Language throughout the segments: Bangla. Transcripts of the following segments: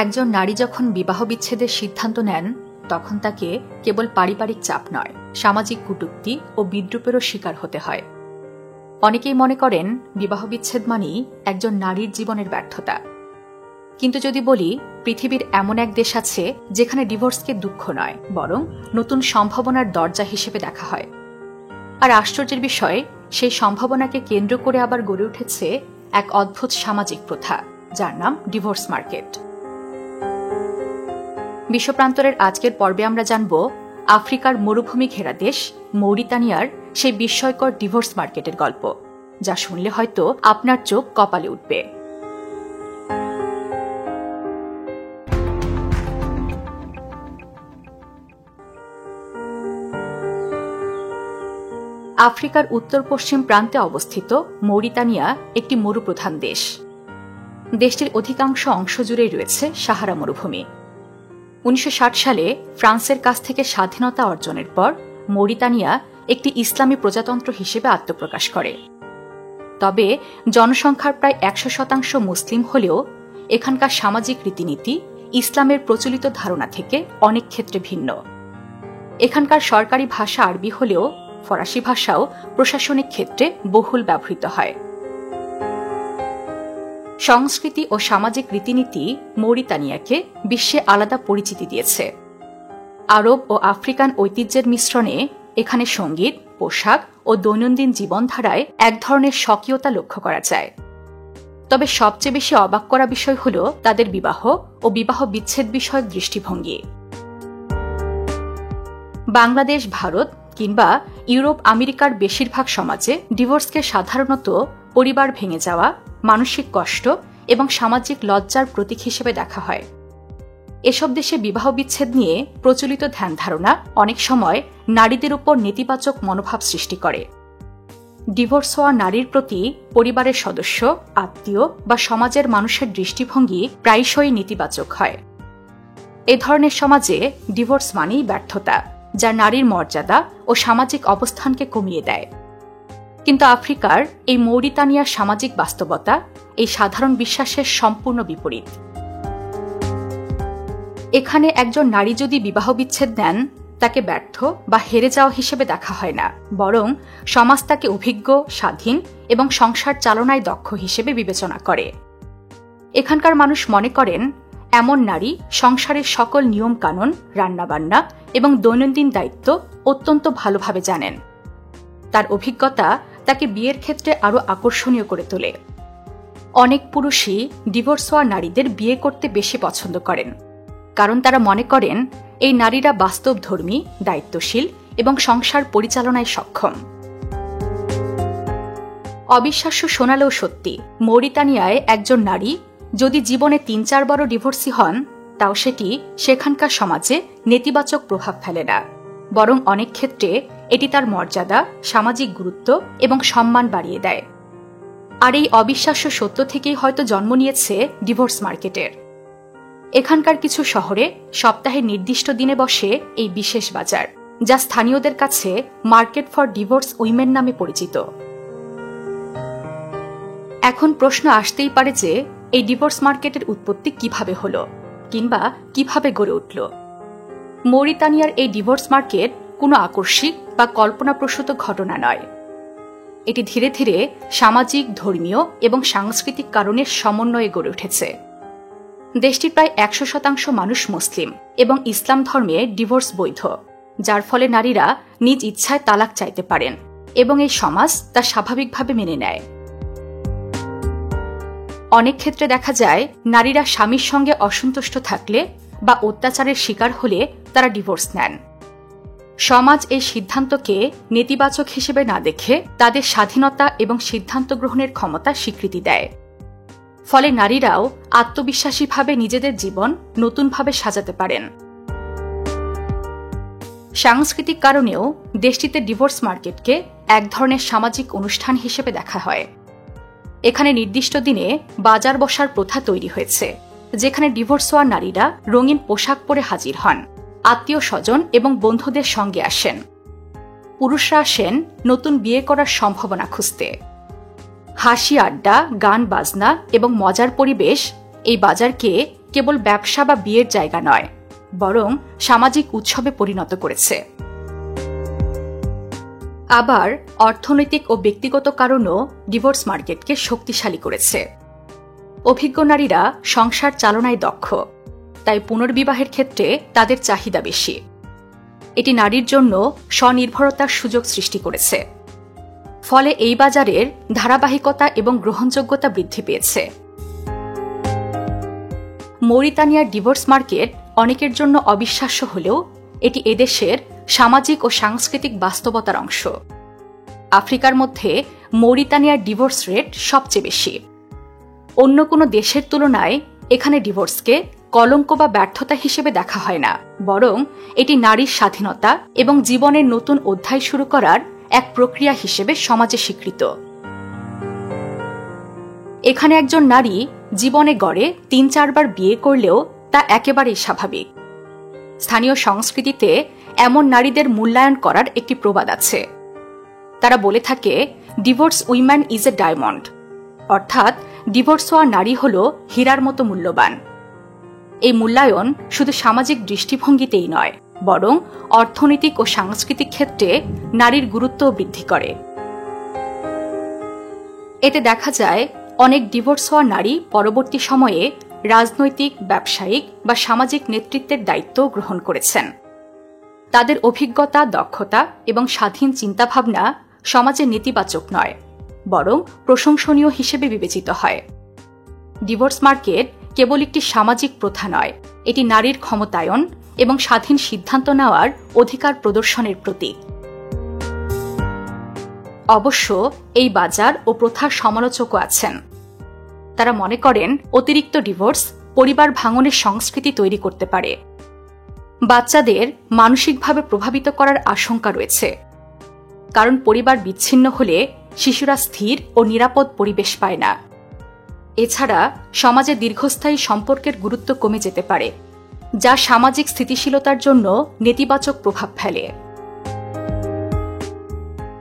একজন নারী যখন বিবাহ বিচ্ছেদের সিদ্ধান্ত নেন তখন তাকে কেবল পারিবারিক চাপ নয়, সামাজিক কটূক্তি ও বিদ্রূপেরও শিকার হতে হয়। অনেকেই মনে করেন বিবাহ বিচ্ছেদ মানেই একজন নারীর জীবনের ব্যর্থতা। কিন্তু যদি বলি, পৃথিবীর এমন এক দেশ আছে যেখানে ডিভোর্সকে দুঃখ নয়, বরং নতুন সম্ভাবনার দরজা হিসেবে দেখা হয়। আর আশ্চর্যের বিষয়, সেই সম্ভাবনাকে কেন্দ্র করে আবার গড়ে উঠেছে এক অদ্ভুত সামাজিক প্রথা, যার নাম ডিভোর্স মার্কেট। বিশ্বপ্রান্তরের আজকের পর্বে আমরা জানব আফ্রিকার মরুভূমি ঘেরা দেশ মৌরিতানিয়ার সেই বিস্ময়কর ডিভোর্স মার্কেটের গল্প, যা শুনলে হয়তো আপনার চোখ কপালে উঠবে। আফ্রিকার উত্তর পশ্চিম প্রান্তে অবস্থিত মৌরিতানিয়া একটি মরুপ্রধান দেশ। দেশটির অধিকাংশ অংশ জুড়েই রয়েছে সাহারা মরুভূমি। 1960 সালে ফ্রান্সের কাছ থেকে স্বাধীনতা অর্জনের পর মৌরিতানিয়া একটি ইসলামী প্রজাতন্ত্র হিসেবে আত্মপ্রকাশ করে। তবে জনসংখ্যার প্রায় 100% মুসলিম হলেও এখানকার সামাজিক রীতিনীতি ইসলামের প্রচলিত ধারণা থেকে অনেক ক্ষেত্রে ভিন্ন। এখানকার সরকারি ভাষা আরবি হলেও ফরাসি ভাষাও প্রশাসনিক ক্ষেত্রে বহুল ব্যবহৃত হয়। সংস্কৃতি ও সামাজিক রীতিনীতি মৌরিতানিয়াকে বিশ্বে আলাদা পরিচিতি দিয়েছে। আরব ও আফ্রিকান ঐতিহ্যের মিশ্রণে এখানে সঙ্গীত, পোশাক ও দৈনন্দিন জীবনধারায় এক ধরনের স্বকীয়তা লক্ষ্য করা যায়। তবে সবচেয়ে বেশি অবাক করা বিষয় হল তাদের বিবাহ ও বিবাহ বিচ্ছেদ বিষয়ক দৃষ্টিভঙ্গি। বাংলাদেশ, ভারত কিংবা ইউরোপ আমেরিকার বেশিরভাগ সমাজে ডিভোর্সকে সাধারণত পরিবার ভেঙে যাওয়া, মানসিক কষ্ট এবং সামাজিক লজ্জার প্রতীক হিসেবে দেখা হয়। এসব দেশে বিবাহ বিচ্ছেদ নিয়ে প্রচলিত ধ্যান ধারণা অনেক সময় নারীদের উপর নেতিবাচক মনোভাব সৃষ্টি করে। ডিভোর্স হওয়া নারীর প্রতি পরিবারের সদস্য, আত্মীয় বা সমাজের মানুষের দৃষ্টিভঙ্গি প্রায়শই নেতিবাচক হয়। এ ধরনের সমাজে ডিভোর্স মানেই ব্যর্থতা, যা নারীর মর্যাদা ও সামাজিক অবস্থানকে কমিয়ে দেয়। কিন্তু আফ্রিকার এই মৌরিতানিয়ার সামাজিক বাস্তবতা এই সাধারণ বিশ্বাসের সম্পূর্ণ বিপরীত। এখানে একজন নারী যদি বিবাহ বিচ্ছেদ নেন, তাকে ব্যর্থ বা হেরে যাওয়া হিসেবে দেখা হয় না, বরং সমাজ তাকে অভিজ্ঞ, স্বাধীন এবং সংসার চালনায় দক্ষ হিসেবে বিবেচনা করে। এখানকার মানুষ মনে করেন এমন নারী সংসারের সকল নিয়ম কানুন, রান্নাবান্না এবং দৈনন্দিন দায়িত্ব অত্যন্ত ভালোভাবে জানেন। তার অভিজ্ঞতা তাকে বিয়ের ক্ষেত্রে আরও আকর্ষণীয় করে তোলে। অনেক পুরুষই ডিভোর্স হওয়া নারীদের বিয়ে করতে বেশি পছন্দ করেন, কারণ তারা মনে করেন এই নারীরা বাস্তবধর্মী, দায়িত্বশীল এবং সংসার পরিচালনায় সক্ষম। অবিশ্বাস্য শোনালেও সত্যি, মৌরিতানিয়ায় একজন নারী যদি জীবনে 3-4 বারও ডিভোর্সি হন, তাও সেটি সেখানকার সমাজে নেতিবাচক প্রভাব ফেলে না, বরং অনেক ক্ষেত্রে এটি তার মর্যাদা, সামাজিক গুরুত্ব এবং সম্মান বাড়িয়ে দেয়। আর এই অবিশ্বাস্য সত্য থেকেই হয়তো জন্ম নিয়েছে ডিভোর্স মার্কেটের। এখানকার কিছু শহরে সপ্তাহের নির্দিষ্ট দিনে বসে এই বিশেষ বাজার, যা স্থানীয়দের কাছে মার্কেট ফর ডিভোর্স উইমেন নামে পরিচিত। এখন প্রশ্ন আসতেই পারে যে এই ডিভোর্স মার্কেটের উৎপত্তি কিভাবে হলো কিংবা কিভাবে গড়ে উঠল। মৌরিতানিয়ার এই ডিভোর্স মার্কেট কোনো আকস্মিক বা কল্পনাপ্রসূত ঘটনা নয়। এটি ধীরে ধীরে সামাজিক, ধর্মীয় এবং সাংস্কৃতিক কারণের সমন্বয়ে গড়ে উঠেছে। দেশটির প্রায় 100% মানুষ মুসলিম এবং ইসলাম ধর্মে ডিভোর্স বৈধ, যার ফলে নারীরা নিজ ইচ্ছায় তালাক চাইতে পারেন এবং এই সমাজ তা স্বাভাবিকভাবে মেনে নেয়। অনেক ক্ষেত্রে দেখা যায় নারীরা স্বামীর সঙ্গে অসন্তুষ্ট থাকলে বা অত্যাচারের শিকার হলে তারা ডিভোর্স নেন। সমাজ এই সিদ্ধান্তকে নেতিবাচক হিসেবে না দেখে তাদের স্বাধীনতা এবং সিদ্ধান্ত গ্রহণের ক্ষমতা স্বীকৃতি দেয়। ফলে নারীরাও আত্মবিশ্বাসীভাবে নিজেদের জীবন নতুনভাবে সাজাতে পারেন। সাংস্কৃতিক কারণেও দেশটিতে ডিভোর্স মার্কেটকে এক ধরনের সামাজিক অনুষ্ঠান হিসেবে দেখা হয়। এখানে নির্দিষ্ট দিনে বাজার বসার প্রথা তৈরি হয়েছে, যেখানে ডিভোর্স হওয়া নারীরা রঙিন পোশাক পরে হাজির হন, আত্মীয় স্বজন এবং বন্ধুদের সঙ্গে আসেন। পুরুষরা আসেন নতুন বিয়ে করার সম্ভাবনা খুঁজতে। হাসি, আড্ডা, গান বাজনা এবং মজার পরিবেশ এই বাজারকে কেবল ব্যবসা বা বিয়ের জায়গা নয়, বরং সামাজিক উৎসবে পরিণত করেছে। আবার অর্থনৈতিক ও ব্যক্তিগত কারণও ডিভোর্স মার্কেটকে শক্তিশালী করেছে। অভিজ্ঞ নারীরা সংসার চালনায় দক্ষ, তাই পুনর্বিবাহের ক্ষেত্রে তাদের চাহিদা বেশি। এটি নারীর জন্য স্বনির্ভরতার সুযোগ সৃষ্টি করেছে। ফলে এই বাজারের ধারাবাহিকতা এবং গ্রহণযোগ্যতা বৃদ্ধি পেয়েছে। মৌরিতানিয়ার ডিভোর্স মার্কেট অনেকের জন্য অবিশ্বাস্য হলেও এটি এদেশের সামাজিক ও সাংস্কৃতিক বাস্তবতার অংশ। আফ্রিকার মধ্যে মৌরিতানিয়ার ডিভোর্স রেট সবচেয়ে বেশি। অন্য কোনো দেশের তুলনায় এখানে ডিভোর্সকে কলঙ্ক বা ব্যর্থতা হিসেবে দেখা হয় না, বরং এটি নারীর স্বাধীনতা এবং জীবনের নতুন অধ্যায় শুরু করার এক প্রক্রিয়া হিসেবে সমাজে স্বীকৃত। এখানে একজন নারী জীবনে গড়ে ৩-৪ বার বিয়ে করলেও তা একেবারেই স্বাভাবিক। স্থানীয় সংস্কৃতিতে এমন নারীদের মূল্যায়ন করার একটি প্রবাদ আছে। তারা বলে থাকে, divorce woman is a diamond, অর্থাৎ ডিভোর্স হওয়া নারী হল হীরার মতো মূল্যবান। এই মূল্যায়ন শুধু সামাজিক দৃষ্টিভঙ্গিতেই নয়, বরং অর্থনৈতিক ও সাংস্কৃতিক ক্ষেত্রে নারীর গুরুত্বও বৃদ্ধি করে। এতে দেখা যায় অনেক ডিভোর্স হওয়া নারী পরবর্তী সময়ে রাজনৈতিক, ব্যবসায়িক বা সামাজিক নেতৃত্বের দায়িত্ব গ্রহণ করেছেন। তাদের অভিজ্ঞতা, দক্ষতা এবং স্বাধীন চিন্তাভাবনা সমাজে নেতিবাচক নয়, বরং প্রশংসনীয় হিসেবে বিবেচিত হয়। ডিভোর্স মার্কেট কেবল একটি সামাজিক প্রথা নয়, এটি নারীর ক্ষমতায়ন এবং স্বাধীন সিদ্ধান্ত নেওয়ার অধিকার প্রদর্শনের প্রতীক। অবশ্য এই বাজার ও প্রথার সমালোচকও আছেন। তারা মনে করেন অতিরিক্ত ডিভোর্স পরিবার ভাঙনের সংস্কৃতি তৈরি করতে পারে, বাচ্চাদের মানসিকভাবে প্রভাবিত করার আশঙ্কা রয়েছে, কারণ পরিবার বিচ্ছিন্ন হলে শিশুরা স্থির ও নিরাপদ পরিবেশ পায় না। এছাড়া সমাজে দীর্ঘস্থায়ী সম্পর্কের গুরুত্ব কমে যেতে পারে, যা সামাজিক স্থিতিশীলতার জন্য নেতিবাচক প্রভাব ফেলে।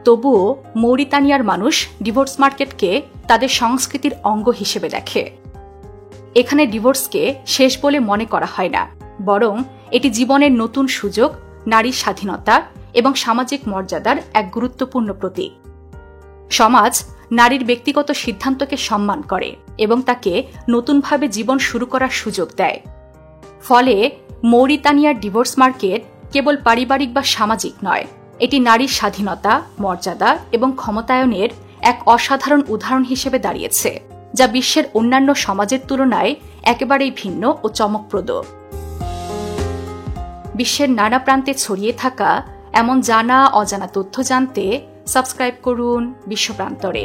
তবুও মৌরিতানিয়ার মানুষ ডিভোর্স মার্কেটকে তাদের সংস্কৃতির অঙ্গ হিসেবে দেখে। এখানে ডিভোর্সকে শেষ বলে মনে করা হয় না, বরং এটি জীবনের নতুন সুযোগ, নারীর স্বাধীনতা এবং সামাজিক মর্যাদার এক গুরুত্বপূর্ণ প্রতীক। সমাজ নারীর ব্যক্তিগত সিদ্ধান্তকে সম্মান করে এবং তাকে নতুনভাবে জীবন শুরু করার সুযোগ দেয়। ফলে মৌরিতানিয়ার ডিভোর্স মার্কেট কেবল পারিবারিক বা সামাজিক নয়, এটি নারীর স্বাধীনতা, মর্যাদা এবং ক্ষমতায়নের এক অসাধারণ উদাহরণ হিসেবে দাঁড়িয়েছে, যা বিশ্বের অন্যান্য সমাজের তুলনায় একেবারেই ভিন্ন ও চমকপ্রদ। বিশ্বের নানা প্রান্তে ছড়িয়ে থাকা এমন জানা অজানা তথ্য জানতে সাবস্ক্রাইব করুন বিশ্বপ্রান্তরে।